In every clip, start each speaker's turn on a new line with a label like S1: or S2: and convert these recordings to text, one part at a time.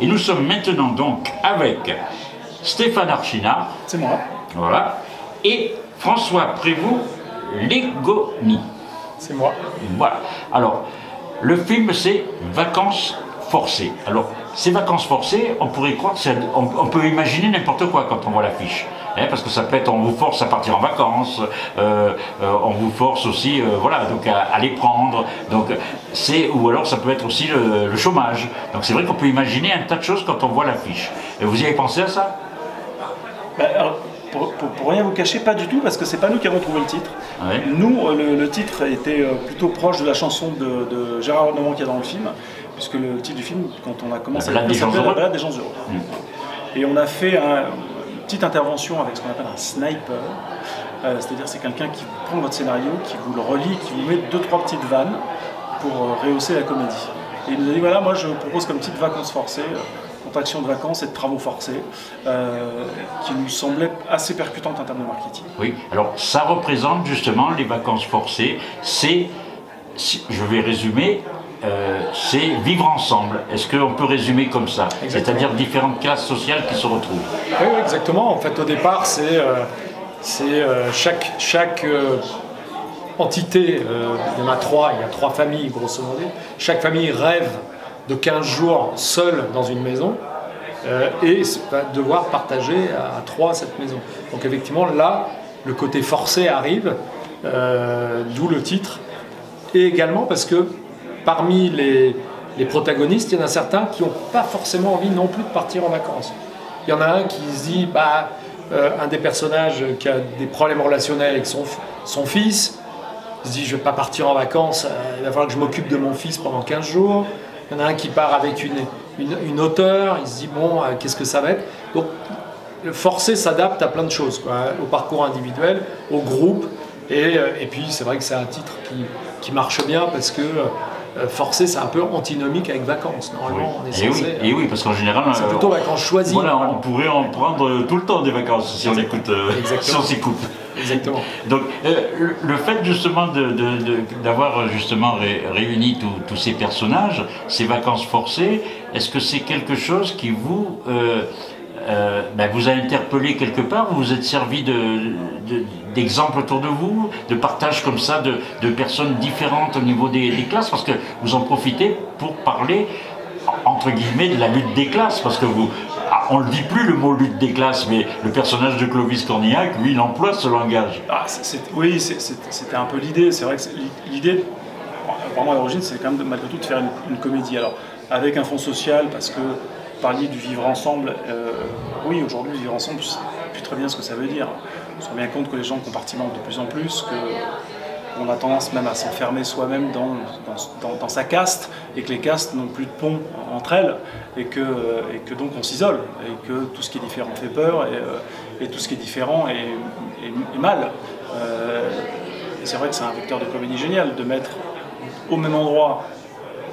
S1: Et nous sommes maintenant donc avec Stéphane Archinard.
S2: C'est moi.
S1: Voilà. Et François Prévost Legoni.
S2: C'est moi.
S1: Voilà. Alors, le film c'est Vacances forcées. Alors, ces vacances forcées, on pourrait croire on peut imaginer n'importe quoi quand on voit l'affiche. Parce que ça peut être, on vous force à partir en vacances, on vous force aussi, voilà, donc à les prendre. Donc ou alors ça peut être aussi le chômage. Donc c'est vrai qu'on peut imaginer un tas de choses quand on voit l'affiche. Vous y avez pensé à ça?
S2: Alors, pour rien vous cacher, pas du tout, parce que c'est pas nous qui avons trouvé le titre.
S1: Ouais.
S2: Nous, le titre était plutôt proche de la chanson de Gérard Lenormand qu'il y a dans le film, puisque le titre du film, quand on a commencé
S1: La balade des gens heureux.
S2: La balade des gens heureux. Et on a fait une petite intervention avec ce qu'on appelle un sniper, c'est-à-dire c'est quelqu'un qui prend votre scénario, qui vous le relit, qui vous met 2-3 petites vannes pour rehausser la comédie. Et il nous a dit voilà, moi je propose comme titre Vacances forcées, contraction de vacances et de travaux forcés, qui nous semblait assez percutante en termes de marketing.
S1: Oui, alors ça représente justement les vacances forcées, je vais résumer, c'est vivre ensemble. Est-ce qu'on peut résumer comme ça? C'est-à-dire différentes classes sociales qui se retrouvent.
S3: Oui, exactement. En fait, au départ, c'est chaque entité, il y en a 3, il y a 3 familles, grosso modo. Chaque famille rêve de 15 jours seule dans une maison et va devoir partager à 3 cette maison. Donc effectivement, là, le côté forcé arrive, d'où le titre. Et également parce que parmi les protagonistes, il y en a certains qui n'ont pas forcément envie non plus de partir en vacances. Il y en a un qui se dit, un des personnages qui a des problèmes relationnels avec son fils, il se dit, je ne vais pas partir en vacances, il va falloir que je m'occupe de mon fils pendant 15 jours. Il y en a un qui part avec une auteure, il se dit, bon, qu'est-ce que ça va être? Donc, le forcé s'adapte à plein de choses, quoi, au parcours individuel, au groupe, et puis c'est vrai que c'est un titre qui marche bien parce que forcé, c'est un peu antinomique avec vacances. Normalement, on est censé.
S1: Et oui, parce qu'en général,
S3: c'est plutôt vacances choisies.
S1: Voilà, on pourrait en prendre tout le temps des vacances si on écoute, si on s'écoute.
S3: Exactement.
S1: Donc, le fait justement d'avoir justement réuni tous ces personnages, ces vacances forcées, est-ce que c'est quelque chose qui vous a interpellé quelque part? Vous vous êtes servi d'exemples autour de vous, de partage comme ça de personnes différentes au niveau des classes, parce que vous en profitez pour parler entre guillemets de la lutte des classes, parce que on ne dit plus le mot lutte des classes, mais le personnage de Clovis Cornillac, lui, il emploie ce langage.
S2: Oui, c'était un peu l'idée. C'est vrai que l'idée, vraiment à l'origine, c'est quand même malgré tout de faire une comédie. Alors, avec un fond social, parce que parliez du vivre ensemble, oui, aujourd'hui, vivre ensemble, je ne sais plus très bien ce que ça veut dire. On se rend bien compte que les gens compartimentent de plus en plus, qu'on a tendance même à s'enfermer soi-même dans sa caste, et que les castes n'ont plus de pont entre elles, et que donc on s'isole, et que tout ce qui est différent fait peur, et tout ce qui est différent est mal. Et c'est vrai que c'est un vecteur de comédie génial, de mettre au même endroit,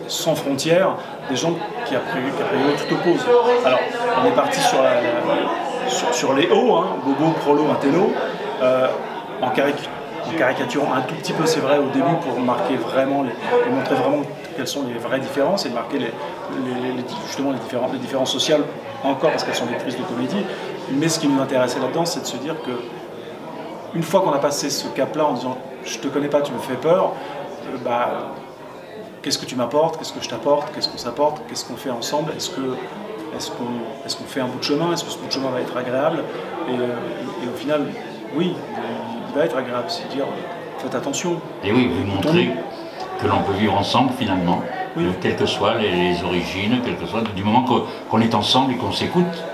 S2: sans frontières, des gens qui a priori tout opposent. Alors, on est parti sur les hauts, hein, Bobo, Prolo, Intello, en caricaturant un tout petit peu, c'est vrai, au début, pour marquer vraiment, et montrer vraiment quelles sont les vraies différences, et marquer justement les différences sociales, encore parce qu'elles sont des prises de comédie. Mais ce qui nous intéressait là-dedans, c'est de se dire que, une fois qu'on a passé ce cap-là en disant « je te connais pas, tu me fais peur », qu'est-ce que tu m'apportes, qu'est-ce que je t'apporte, qu'est-ce qu'on s'apporte, qu'est-ce qu'on fait ensemble, est-ce qu'on fait un bout de chemin, est-ce que ce bout de chemin va être agréable, et au final, oui, il va être agréable, c'est dire, faites attention.
S1: Et oui, vous montrez que l'on peut vivre ensemble finalement,
S2: oui.
S1: Quelles que soient les origines, quel que soit, du moment qu'on est ensemble et qu'on s'écoute.